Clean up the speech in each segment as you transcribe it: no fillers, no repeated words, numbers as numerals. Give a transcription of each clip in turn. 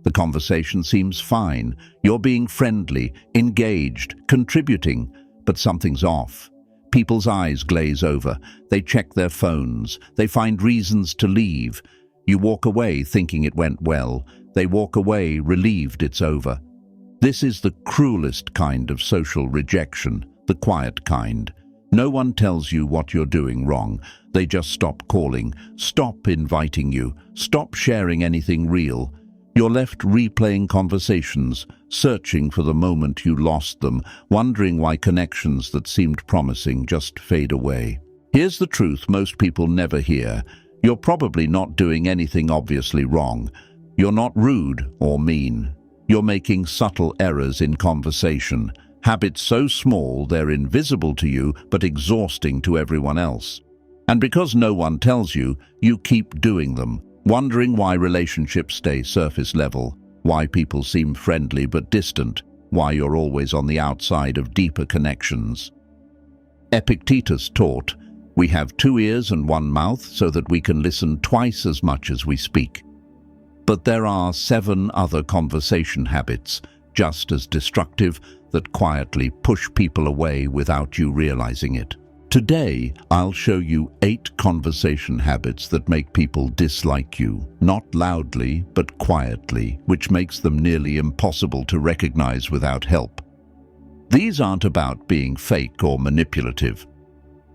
The conversation seems fine. You're being friendly, engaged, contributing, but something's off. People's eyes glaze over. They check their phones. They find reasons to leave. You walk away thinking it went well. They walk away relieved it's over. This is the cruelest kind of social rejection, the quiet kind. No one tells you what you're doing wrong. They just stop calling, stop inviting you, stop sharing anything real. You're left replaying conversations, searching for the moment you lost them, wondering why connections that seemed promising just fade away. Here's the truth most people never hear. You're probably not doing anything obviously wrong. You're not rude or mean. You're making subtle errors in conversation, habits so small they're invisible to you but exhausting to everyone else. And because no one tells you, you keep doing them, wondering why relationships stay surface level, why people seem friendly but distant, why you're always on the outside of deeper connections. Epictetus taught, "We have 2 ears and 1 mouth so that we can listen twice as much as we speak." But there are 7 other conversation habits, just as destructive, that quietly push people away without you realizing it. Today, I'll show you 8 conversation habits that make people dislike you, not loudly, but quietly, which makes them nearly impossible to recognize without help. These aren't about being fake or manipulative.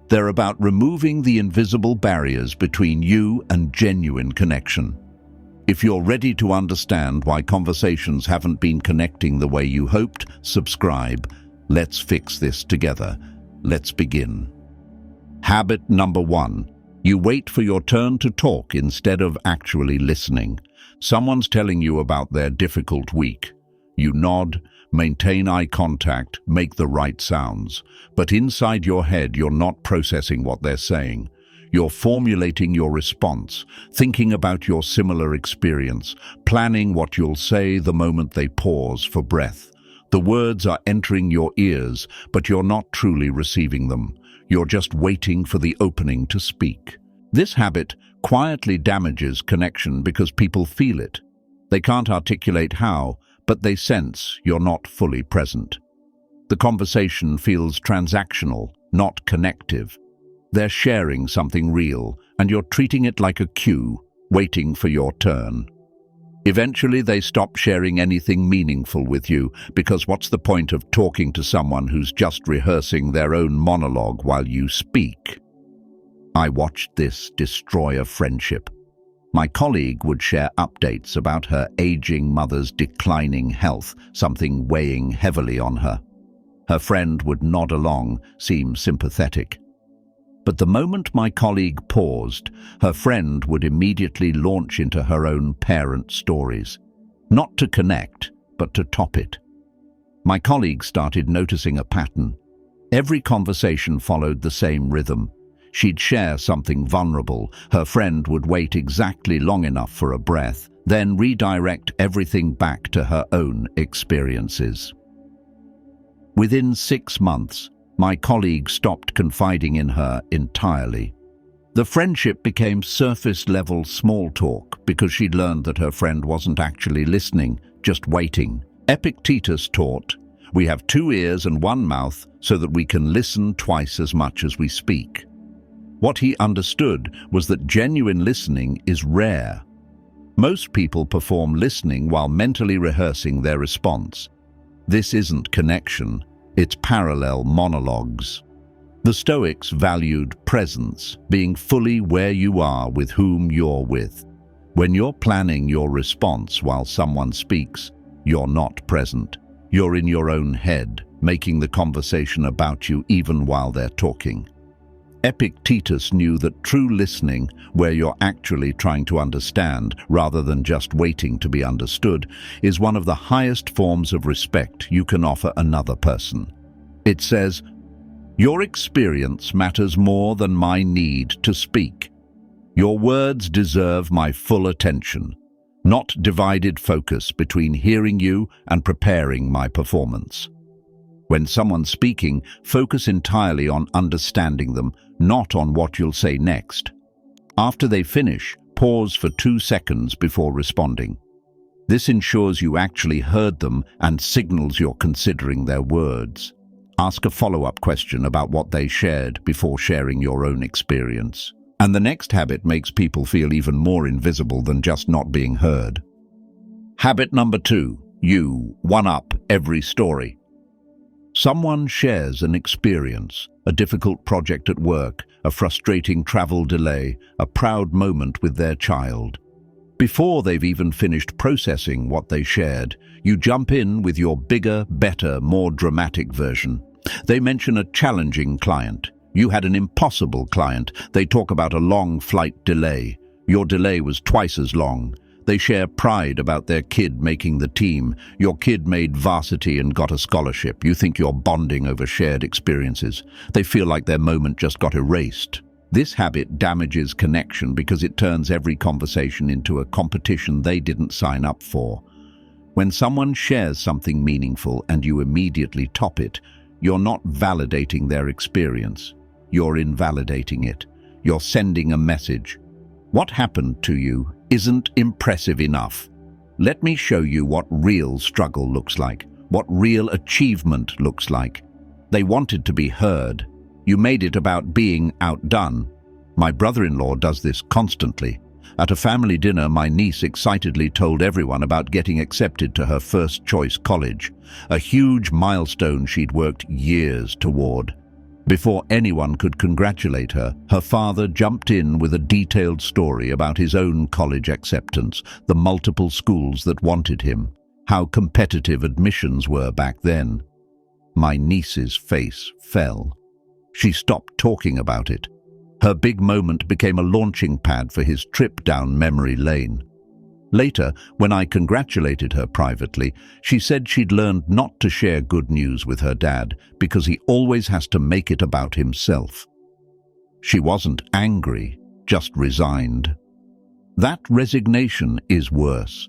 They're about removing the invisible barriers between you and genuine connection. If you're ready to understand why conversations haven't been connecting the way you hoped, subscribe. Let's fix this together. Let's begin. Habit number 1. You wait for your turn to talk instead of actually listening. Someone's telling you about their difficult week. You nod, maintain eye contact, make the right sounds. But inside your head, you're not processing what they're saying. You're formulating your response, thinking about your similar experience, planning what you'll say the moment they pause for breath. The words are entering your ears, but you're not truly receiving them. You're just waiting for the opening to speak. This habit quietly damages connection because people feel it. They can't articulate how, but they sense you're not fully present. The conversation feels transactional, not connective. They're sharing something real, and you're treating it like a cue, waiting for your turn. Eventually, they stop sharing anything meaningful with you, because what's the point of talking to someone who's just rehearsing their own monologue while you speak? I watched this destroy a friendship. My colleague would share updates about her aging mother's declining health, something weighing heavily on her. Her friend would nod along, seem sympathetic. But the moment my colleague paused, her friend would immediately launch into her own parent stories. Not to connect, but to top it. My colleague started noticing a pattern. Every conversation followed the same rhythm. She'd share something vulnerable. Her friend would wait exactly long enough for a breath, then redirect everything back to her own experiences. Within 6 months, my colleague stopped confiding in her entirely. The friendship became surface-level small talk because she'd learned that her friend wasn't actually listening, just waiting. Epictetus taught, "We have 2 ears and 1 mouth so that we can listen twice as much as we speak." What he understood was that genuine listening is rare. Most people perform listening while mentally rehearsing their response. This isn't connection. It's parallel monologues. The Stoics valued presence, being fully where you are with whom you're with. When you're planning your response while someone speaks, you're not present. You're in your own head, making the conversation about you even while they're talking. Epictetus knew that true listening, where you're actually trying to understand rather than just waiting to be understood, is one of the highest forms of respect you can offer another person. It says, "Your experience matters more than my need to speak. Your words deserve my full attention, not divided focus between hearing you and preparing my performance." When someone's speaking, focus entirely on understanding them, not on what you'll say next. After they finish, pause for 2 seconds before responding. This ensures you actually heard them and signals you're considering their words. Ask a follow-up question about what they shared before sharing your own experience. And the next habit makes people feel even more invisible than just not being heard. Habit number 2. You one-up every story. Someone shares an experience, a difficult project at work, a frustrating travel delay, a proud moment with their child. Before they've even finished processing what they shared, you jump in with your bigger, better, more dramatic version. They mention a challenging client. You had an impossible client. They talk about a long flight delay. Your delay was twice as long. They share pride about their kid making the team. Your kid made varsity and got a scholarship. You think you're bonding over shared experiences. They feel like their moment just got erased. This habit damages connection because it turns every conversation into a competition they didn't sign up for. When someone shares something meaningful and you immediately top it, you're not validating their experience. You're invalidating it. You're sending a message. What happened to you isn't impressive enough. Let me show you what real struggle looks like, what real achievement looks like. They wanted to be heard. You made it about being outdone. My brother-in-law does this constantly. At a family dinner, my niece excitedly told everyone about getting accepted to her first-choice college, a huge milestone she'd worked years toward. Before anyone could congratulate her, her father jumped in with a detailed story about his own college acceptance, the multiple schools that wanted him, how competitive admissions were back then. My niece's face fell. She stopped talking about it. Her big moment became a launching pad for his trip down memory lane. Later, when I congratulated her privately, she said she'd learned not to share good news with her dad because he always has to make it about himself. She wasn't angry, just resigned. That resignation is worse.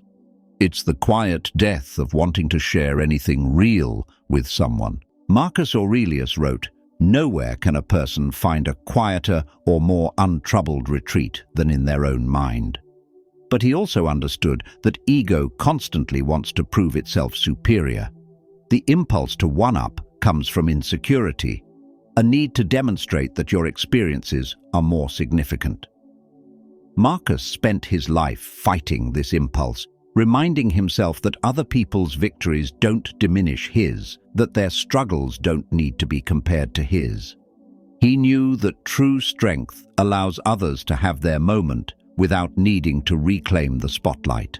It's the quiet death of wanting to share anything real with someone. Marcus Aurelius wrote, "Nowhere can a person find a quieter or more untroubled retreat than in their own mind." But he also understood that ego constantly wants to prove itself superior. The impulse to one-up comes from insecurity, a need to demonstrate that your experiences are more significant. Marcus spent his life fighting this impulse, reminding himself that other people's victories don't diminish his, that their struggles don't need to be compared to his. He knew that true strength allows others to have their moment without needing to reclaim the spotlight.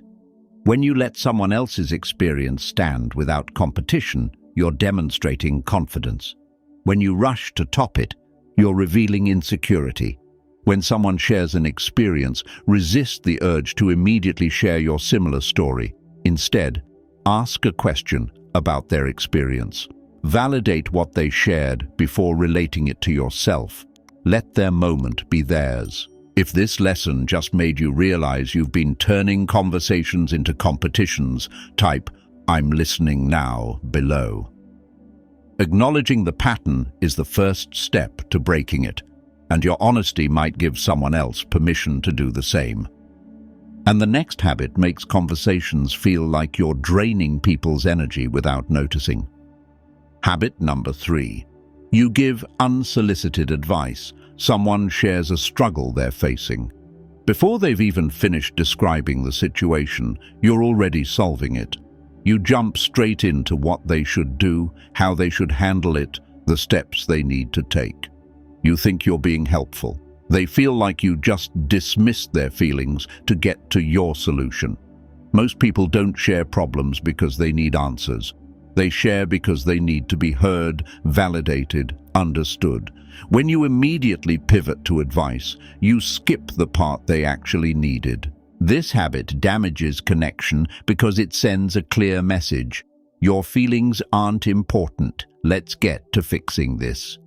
When you let someone else's experience stand without competition, you're demonstrating confidence. When you rush to top it, you're revealing insecurity. When someone shares an experience, resist the urge to immediately share your similar story. Instead, ask a question about their experience. Validate what they shared before relating it to yourself. Let their moment be theirs. If this lesson just made you realize you've been turning conversations into competitions, type "I'm listening now" below. Acknowledging the pattern is the first step to breaking it, and your honesty might give someone else permission to do the same. And the next habit makes conversations feel like you're draining people's energy without noticing. Habit number 3. You give unsolicited advice. Someone shares a struggle they're facing. Before they've even finished describing the situation, you're already solving it. You jump straight into what they should do, how they should handle it, the steps they need to take. You think you're being helpful. They feel like you just dismissed their feelings to get to your solution. Most people don't share problems because they need answers. They share because they need to be heard, validated, understood. When you immediately pivot to advice, you skip the part they actually needed. This habit damages connection because it sends a clear message. Your feelings aren't important. Let's get to fixing this.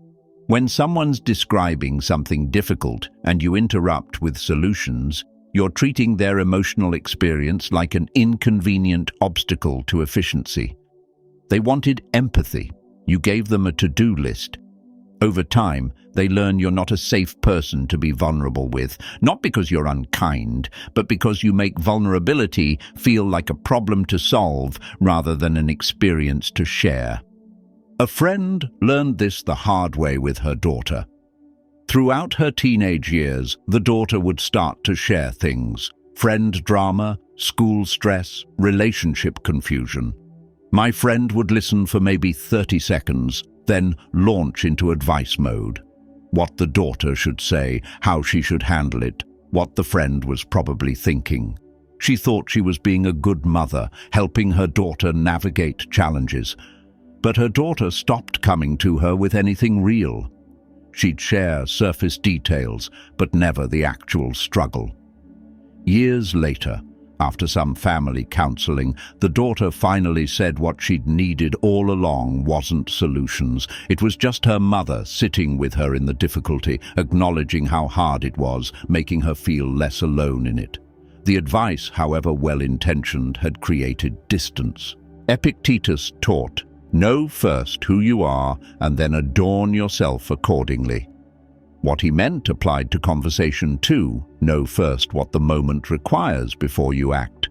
When someone's describing something difficult and you interrupt with solutions, you're treating their emotional experience like an inconvenient obstacle to efficiency. They wanted empathy. You gave them a to-do list. Over time, they learn you're not a safe person to be vulnerable with, not because you're unkind, but because you make vulnerability feel like a problem to solve rather than an experience to share. A friend learned this the hard way with her daughter. Throughout her teenage years, the daughter would start to share things: friend drama, school stress, relationship confusion. My friend would listen for maybe 30 seconds, then launch into advice mode. What the daughter should say, how she should handle it, what the friend was probably thinking. She thought she was being a good mother, helping her daughter navigate challenges. But her daughter stopped coming to her with anything real. She'd share surface details, but never the actual struggle. Years later, after some family counseling, the daughter finally said what she'd needed all along wasn't solutions. It was just her mother sitting with her in the difficulty, acknowledging how hard it was, making her feel less alone in it. The advice, however well-intentioned, had created distance. Epictetus taught, "Know first who you are and then adorn yourself accordingly." What he meant applied to conversation too. Know first what the moment requires before you act.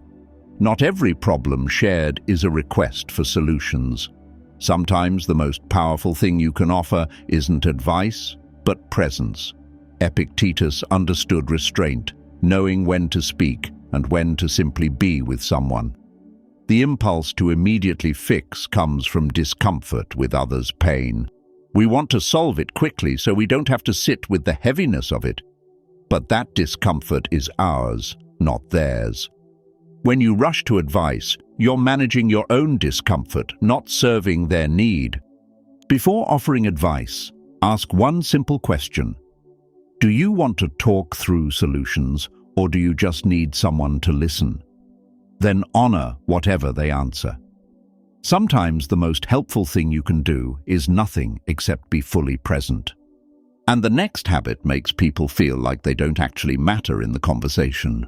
Not every problem shared is a request for solutions. Sometimes the most powerful thing you can offer isn't advice, but presence. Epictetus understood restraint, knowing when to speak and when to simply be with someone. The impulse to immediately fix comes from discomfort with others' pain. We want to solve it quickly so we don't have to sit with the heaviness of it. But that discomfort is ours, not theirs. When you rush to advice, you're managing your own discomfort, not serving their need. Before offering advice, ask one simple question. Do you want to talk through solutions, or do you just need someone to listen? Then honor whatever they answer. Sometimes the most helpful thing you can do is nothing except be fully present. And the next habit makes people feel like they don't actually matter in the conversation.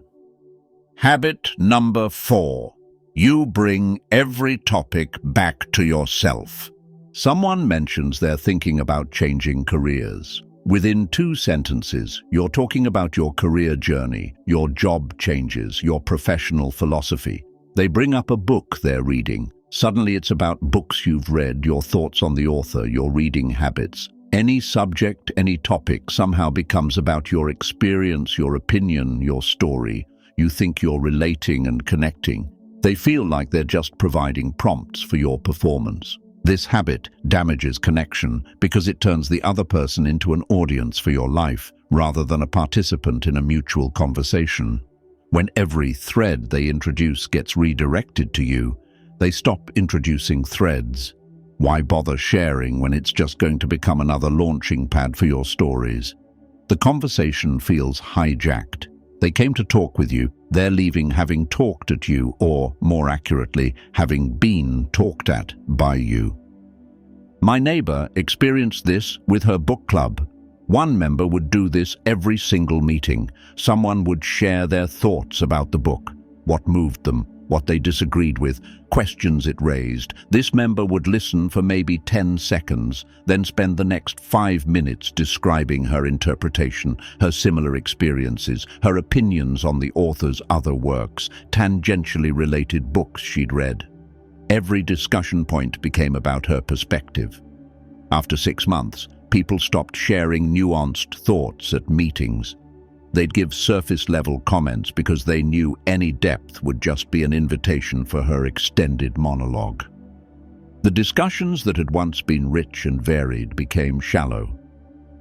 Habit number 4. You bring every topic back to yourself. Someone mentions they're thinking about changing careers. Within 2 sentences, you're talking about your career journey, your job changes, your professional philosophy. They bring up a book they're reading. Suddenly it's about books you've read, your thoughts on the author, your reading habits. Any subject, any topic somehow becomes about your experience, your opinion, your story. You think you're relating and connecting. They feel like they're just providing prompts for your performance. This habit damages connection because it turns the other person into an audience for your life rather than a participant in a mutual conversation. When every thread they introduce gets redirected to you, they stop introducing threads. Why bother sharing when it's just going to become another launching pad for your stories? The conversation feels hijacked. They came to talk with you, they're leaving having talked at you, or, more accurately, having been talked at by you. My neighbor experienced this with her book club. One member would do this every single meeting. Someone would share their thoughts about the book, what moved them, what they disagreed with, questions it raised. This member would listen for maybe 10 seconds, then spend the next 5 minutes describing her interpretation, her similar experiences, her opinions on the author's other works, tangentially related books she'd read. Every discussion point became about her perspective. After 6 months, people stopped sharing nuanced thoughts at meetings. They'd give surface-level comments because they knew any depth would just be an invitation for her extended monologue. The discussions that had once been rich and varied became shallow.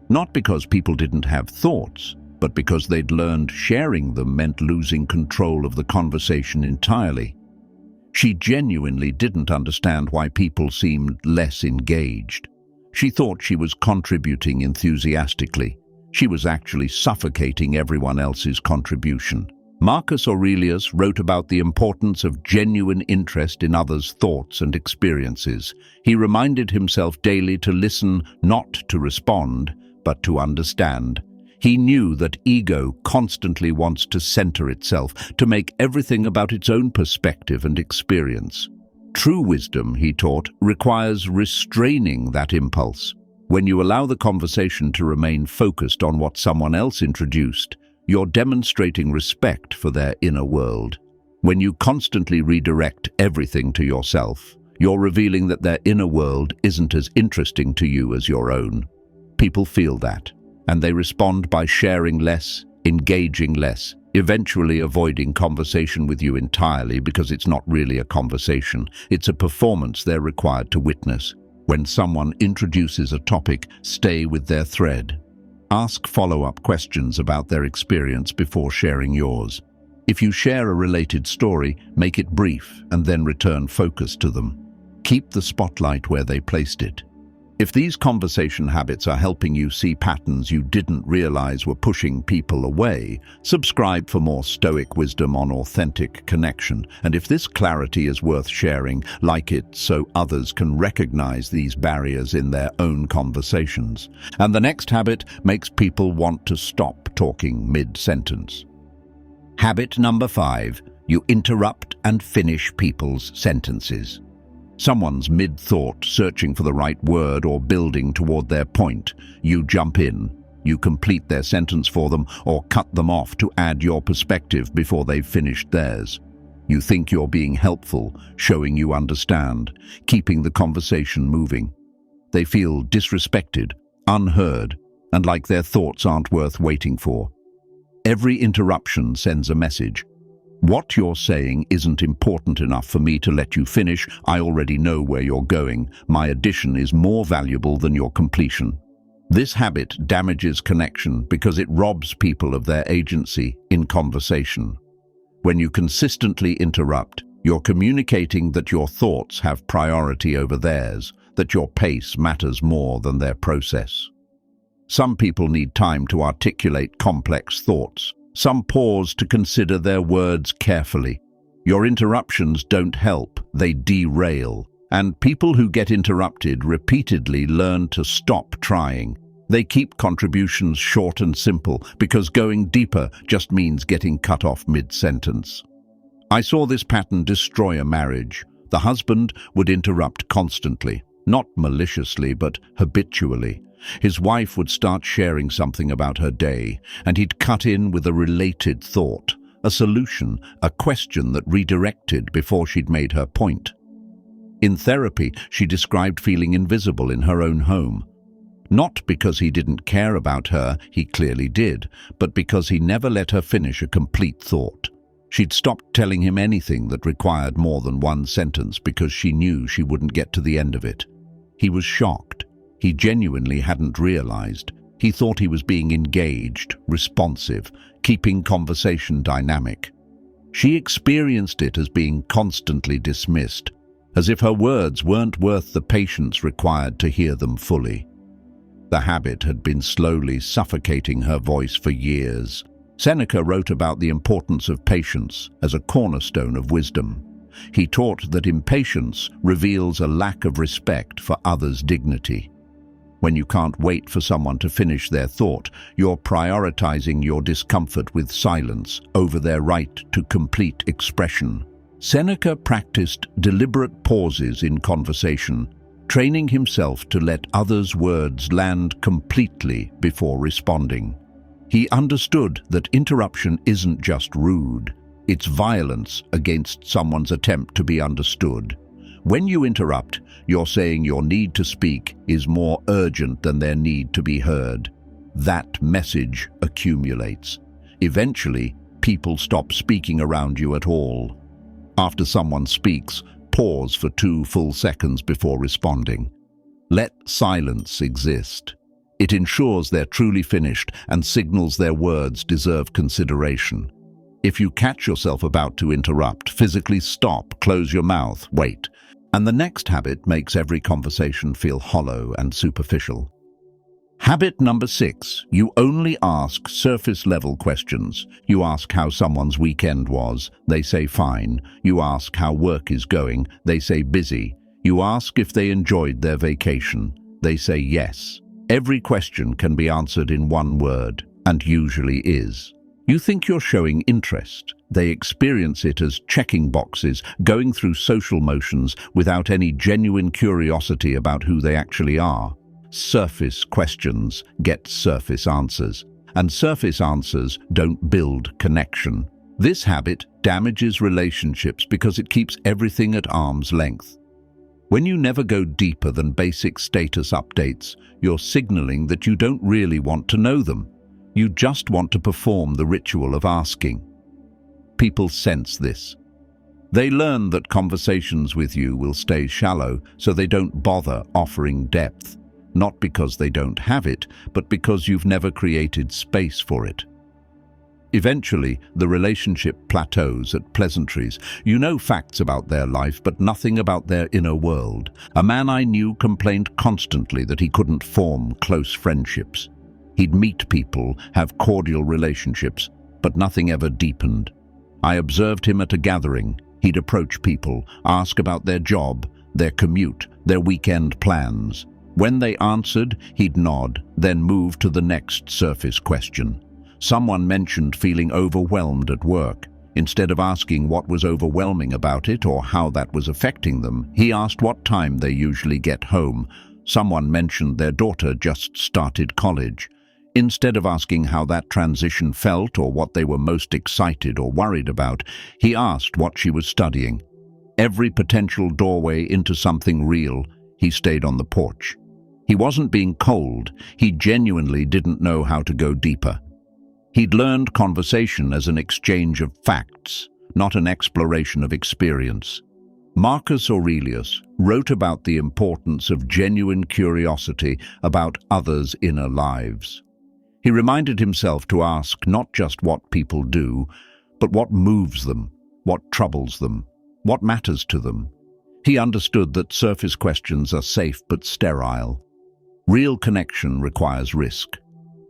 Not because people didn't have thoughts, but because they'd learned sharing them meant losing control of the conversation entirely. She genuinely didn't understand why people seemed less engaged. She thought she was contributing enthusiastically. She was actually suffocating everyone else's contribution. Marcus Aurelius wrote about the importance of genuine interest in others' thoughts and experiences. He reminded himself daily to listen, not to respond, but to understand. He knew that ego constantly wants to center itself, to make everything about its own perspective and experience. True wisdom, he taught, requires restraining that impulse. When you allow the conversation to remain focused on what someone else introduced, you're demonstrating respect for their inner world. When you constantly redirect everything to yourself, you're revealing that their inner world isn't as interesting to you as your own. People feel that, and they respond by sharing less, engaging less, eventually avoiding conversation with you entirely because it's not really a conversation. It's a performance they're required to witness. When someone introduces a topic, stay with their thread. Ask follow-up questions about their experience before sharing yours. If you share a related story, make it brief and then return focus to them. Keep the spotlight where they placed it. If these conversation habits are helping you see patterns you didn't realize were pushing people away, subscribe for more Stoic wisdom on authentic connection. And if this clarity is worth sharing, like it so others can recognize these barriers in their own conversations. And the next habit makes people want to stop talking mid-sentence. Habit number 5, you interrupt and finish people's sentences. Someone's mid-thought, searching for the right word or building toward their point. You jump in, you complete their sentence for them or cut them off to add your perspective before they've finished theirs. You think you're being helpful, showing you understand, keeping the conversation moving. They feel disrespected, unheard, and like their thoughts aren't worth waiting for. Every interruption sends a message. What you're saying isn't important enough for me to let you finish. I already know where you're going. My addition is more valuable than your completion. This habit damages connection because it robs people of their agency in conversation. When you consistently interrupt, you're communicating that your thoughts have priority over theirs, that your pace matters more than their process. Some people need time to articulate complex thoughts. Some pause to consider their words carefully. Your interruptions don't help, they derail. And people who get interrupted repeatedly learn to stop trying. They keep contributions short and simple because going deeper just means getting cut off mid-sentence. I saw this pattern destroy a marriage. The husband would interrupt constantly, not maliciously but habitually. His wife would start sharing something about her day, and he'd cut in with a related thought, a solution, a question that redirected before she'd made her point. In therapy, she described feeling invisible in her own home. Not because he didn't care about her, he clearly did, but because he never let her finish a complete thought. She'd stopped telling him anything that required more than one sentence because she knew she wouldn't get to the end of it. He was shocked. He genuinely hadn't realized. He thought he was being engaged, responsive, keeping conversation dynamic. She experienced it as being constantly dismissed, as if her words weren't worth the patience required to hear them fully. The habit had been slowly suffocating her voice for years. Seneca wrote about the importance of patience as a cornerstone of wisdom. He taught that impatience reveals a lack of respect for others' dignity. When you can't wait for someone to finish their thought, you're prioritizing your discomfort with silence over their right to complete expression. Seneca practiced deliberate pauses in conversation, training himself to let others' words land completely before responding. He understood that interruption isn't just rude, it's violence against someone's attempt to be understood. When you interrupt, you're saying your need to speak is more urgent than their need to be heard. That message accumulates. Eventually, people stop speaking around you at all. After someone speaks, pause for 2 full seconds before responding. Let silence exist. It ensures they're truly finished and signals their words deserve consideration. If you catch yourself about to interrupt, physically stop, close your mouth, wait. And the next habit makes every conversation feel hollow and superficial. Habit number 6, you only ask surface-level questions. You ask how someone's weekend was, they say fine. You ask how work is going, they say busy. You ask if they enjoyed their vacation, they say yes. Every question can be answered in one word, and usually is. You think you're showing interest. They experience it as checking boxes, going through social motions without any genuine curiosity about who they actually are. surface questions get surface answers, and surface answers don't build connection. This habit damages relationships because it keeps everything at arm's length. When you never go deeper than basic status updates, you're signaling that you don't really want to know them. You just want to perform the ritual of asking. People sense this. They learn that conversations with you will stay shallow, so they don't bother offering depth, not because they don't have it, but because you've never created space for it. Eventually, the relationship plateaus at pleasantries. You know facts about their life, but nothing about their inner world. A man I knew complained constantly that he couldn't form close friendships. He'd meet people, have cordial relationships, but nothing ever deepened. I observed him at a gathering. He'd approach people, ask about their job, their commute, their weekend plans. When they answered, he'd nod, then move to the next surface question. Someone mentioned feeling overwhelmed at work. Instead of asking what was overwhelming about it or how that was affecting them, he asked what time they usually get home. Someone mentioned their daughter just started college. Instead of asking how that transition felt or what they were most excited or worried about, he asked what she was studying. Every potential doorway into something real, he stayed on the porch. He wasn't being cold, he genuinely didn't know how to go deeper. He'd learned conversation as an exchange of facts, not an exploration of experience. Marcus Aurelius wrote about the importance of genuine curiosity about others' inner lives. He reminded himself to ask not just what people do, but what moves them, what troubles them, what matters to them. He understood that surface questions are safe but sterile. Real connection requires risk.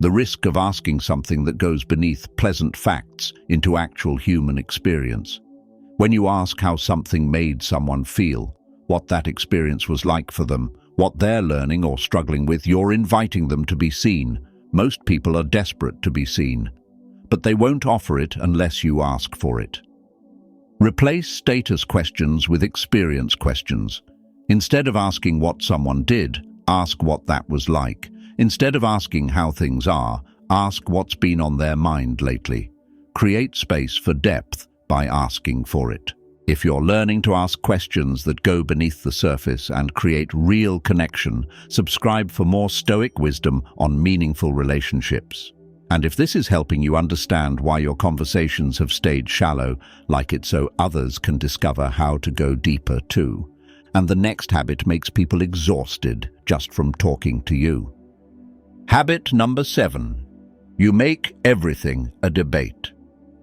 The risk of asking something that goes beneath pleasant facts into actual human experience. When you ask how something made someone feel, what that experience was like for them, what they're learning or struggling with, you're inviting them to be seen. Most people are desperate to be seen, but they won't offer it unless you ask for it. Replace status questions with experience questions. Instead of asking what someone did, ask what that was like. Instead of asking how things are, ask what's been on their mind lately. Create space for depth by asking for it. If you're learning to ask questions that go beneath the surface and create real connection, subscribe for more Stoic wisdom on meaningful relationships. And if this is helping you understand why your conversations have stayed shallow, like it so others can discover how to go deeper too. And the next habit makes people exhausted just from talking to you. Habit number 7. You make everything a debate.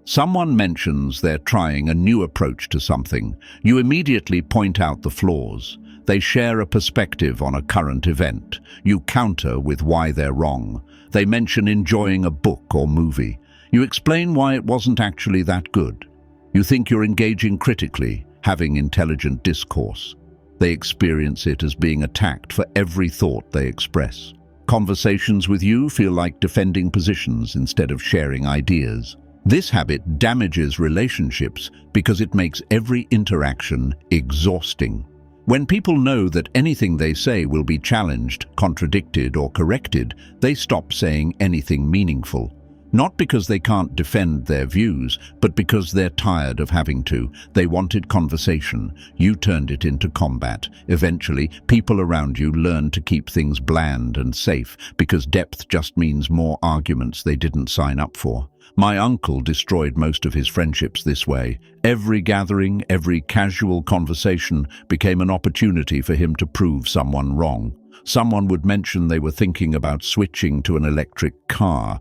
Someone mentions they're trying a new approach to something. You immediately point out the flaws. They share a perspective on a current event. You counter with why they're wrong. They mention enjoying a book or movie. You explain why it wasn't actually that good. You think you're engaging critically, having intelligent discourse. They experience it as being attacked for every thought they express. Conversations with you feel like defending positions instead of sharing ideas. This habit damages relationships because it makes every interaction exhausting. When people know that anything they say will be challenged, contradicted, or corrected, they stop saying anything meaningful. Not because they can't defend their views, but because they're tired of having to. They wanted conversation. You turned it into combat. Eventually, people around you learn to keep things bland and safe because depth just means more arguments they didn't sign up for. My uncle destroyed most of his friendships this way. Every gathering, every casual conversation became an opportunity for him to prove someone wrong. Someone would mention they were thinking about switching to an electric car.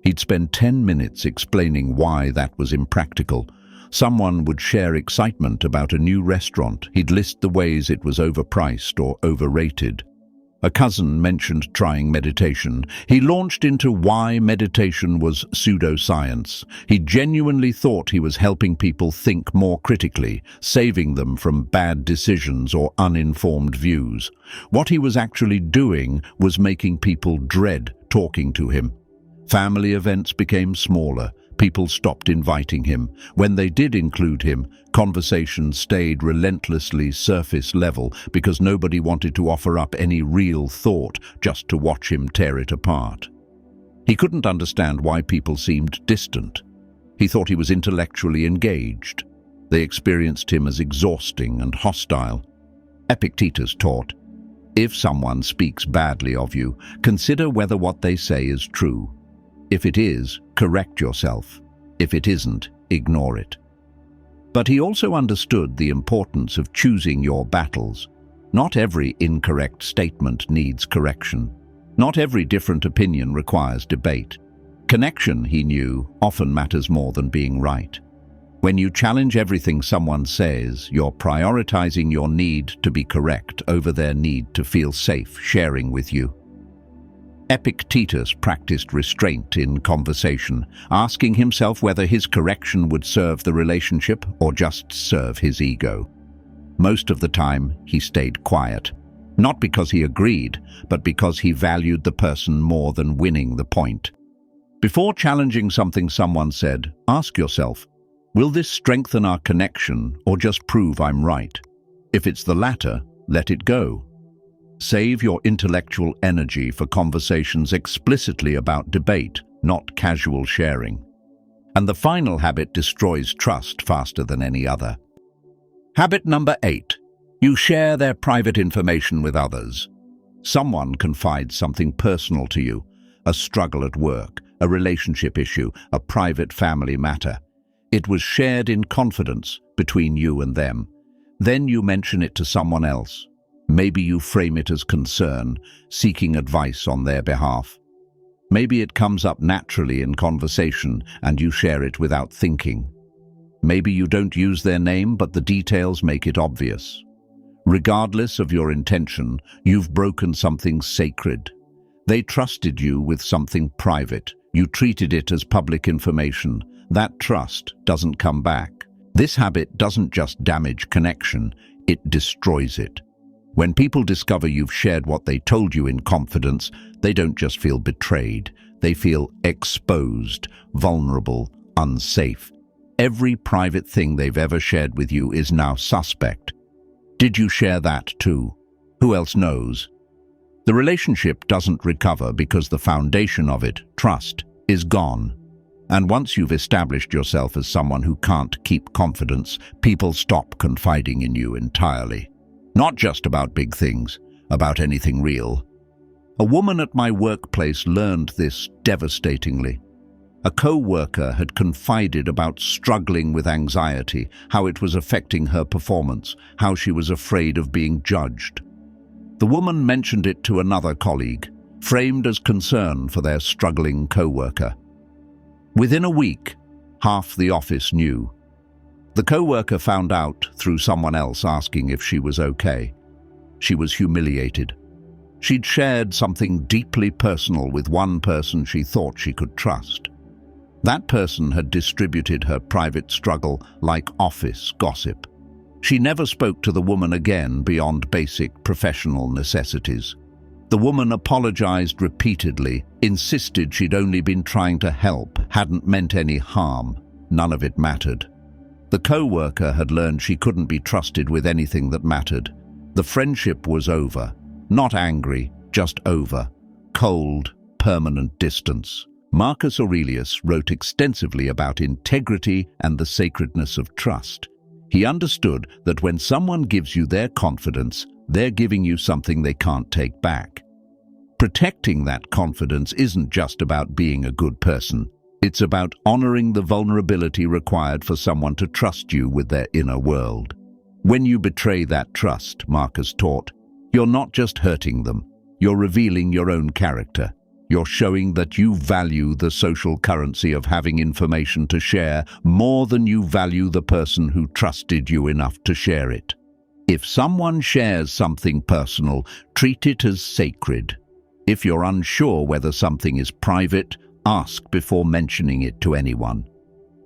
He'd spend 10 minutes explaining why that was impractical. Someone would share excitement about a new restaurant. He'd list the ways it was overpriced or overrated. A cousin mentioned trying meditation. He launched into why meditation was pseudoscience. He genuinely thought he was helping people think more critically, saving them from bad decisions or uninformed views. What he was actually doing was making people dread talking to him. Family events became smaller. People stopped inviting him. When they did include him, conversations stayed relentlessly surface level because nobody wanted to offer up any real thought just to watch him tear it apart. He couldn't understand why people seemed distant. He thought he was intellectually engaged. They experienced him as exhausting and hostile. Epictetus taught, "If someone speaks badly of you, consider whether what they say is true. If it is, correct yourself. If it isn't, ignore it." But he also understood the importance of choosing your battles. Not every incorrect statement needs correction. Not every different opinion requires debate. Connection, he knew, often matters more than being right. When you challenge everything someone says, you're prioritizing your need to be correct over their need to feel safe sharing with you. Epictetus practiced restraint in conversation, asking himself whether his correction would serve the relationship or just serve his ego. Most of the time, he stayed quiet, not because he agreed, but because he valued the person more than winning the point. Before challenging something someone said, ask yourself, will this strengthen our connection or just prove I'm right? If it's the latter, let it go. Save your intellectual energy for conversations explicitly about debate, not casual sharing. And the final habit destroys trust faster than any other. Habit number 8. You share their private information with others. Someone confides something personal to you, a struggle at work, a relationship issue, a private family matter. It was shared in confidence between you and them. Then you mention it to someone else. Maybe you frame it as concern, seeking advice on their behalf. Maybe it comes up naturally in conversation and you share it without thinking. Maybe you don't use their name, but the details make it obvious. Regardless of your intention, you've broken something sacred. They trusted you with something private. You treated it as public information. That trust doesn't come back. This habit doesn't just damage connection, it destroys it. When people discover you've shared what they told you in confidence, they don't just feel betrayed. They feel exposed, vulnerable, unsafe. Every private thing they've ever shared with you is now suspect. Did you share that too? Who else knows? The relationship doesn't recover because the foundation of it, trust, is gone. And once you've established yourself as someone who can't keep confidence, people stop confiding in you entirely. Not just about big things, about anything real. A woman at my workplace learned this devastatingly. A co-worker had confided about struggling with anxiety, how it was affecting her performance, how she was afraid of being judged. The woman mentioned it to another colleague, framed as concern for their struggling co-worker. Within a week, half the office knew. The co-worker found out through someone else asking if she was okay. She was humiliated. She'd shared something deeply personal with one person she thought she could trust. That person had distributed her private struggle like office gossip. She never spoke to the woman again beyond basic professional necessities. The woman apologized repeatedly, insisted she'd only been trying to help, hadn't meant any harm. None of it mattered. The co-worker had learned she couldn't be trusted with anything that mattered. The friendship was over. Not angry, just over. Cold, permanent distance. Marcus Aurelius wrote extensively about integrity and the sacredness of trust. He understood that when someone gives you their confidence, they're giving you something they can't take back. Protecting that confidence isn't just about being a good person. It's about honoring the vulnerability required for someone to trust you with their inner world. When you betray that trust, Marcus taught, you're not just hurting them, you're revealing your own character. You're showing that you value the social currency of having information to share more than you value the person who trusted you enough to share it. If someone shares something personal, treat it as sacred. If you're unsure whether something is private, ask before mentioning it to anyone.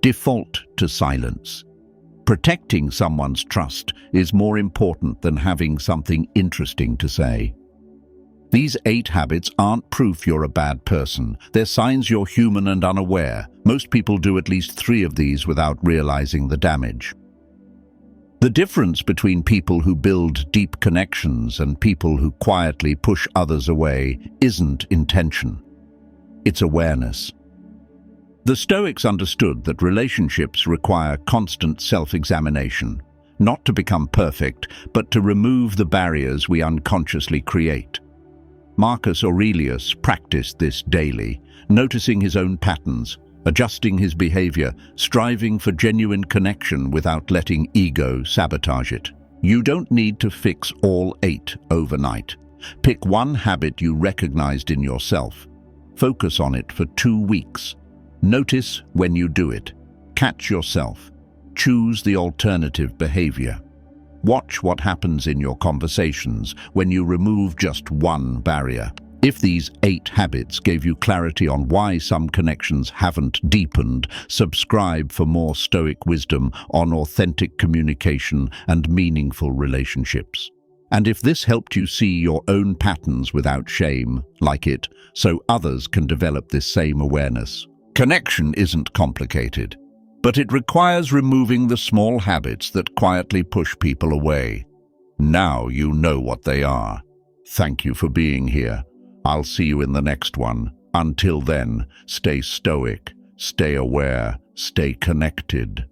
Default to silence. Protecting someone's trust is more important than having something interesting to say. These 8 habits aren't proof you're a bad person. They're signs you're human and unaware. Most people do at least 3 of these without realizing the damage. The difference between people who build deep connections and people who quietly push others away isn't intention. It's awareness. The Stoics understood that relationships require constant self-examination, not to become perfect, but to remove the barriers we unconsciously create. Marcus Aurelius practiced this daily, noticing his own patterns, adjusting his behavior, striving for genuine connection without letting ego sabotage it. You don't need to fix all 8 overnight. Pick one habit you recognized in yourself. Focus on it for 2 weeks. Notice when you do it. Catch yourself. Choose the alternative behavior. Watch what happens in your conversations when you remove just one barrier. If these 8 habits gave you clarity on why some connections haven't deepened, subscribe for more Stoic wisdom on authentic communication and meaningful relationships. And if this helped you see your own patterns without shame, like it, so others can develop this same awareness. Connection isn't complicated, but it requires removing the small habits that quietly push people away. Now you know what they are. Thank you for being here. I'll see you in the next one. Until then, stay stoic, stay aware, stay connected.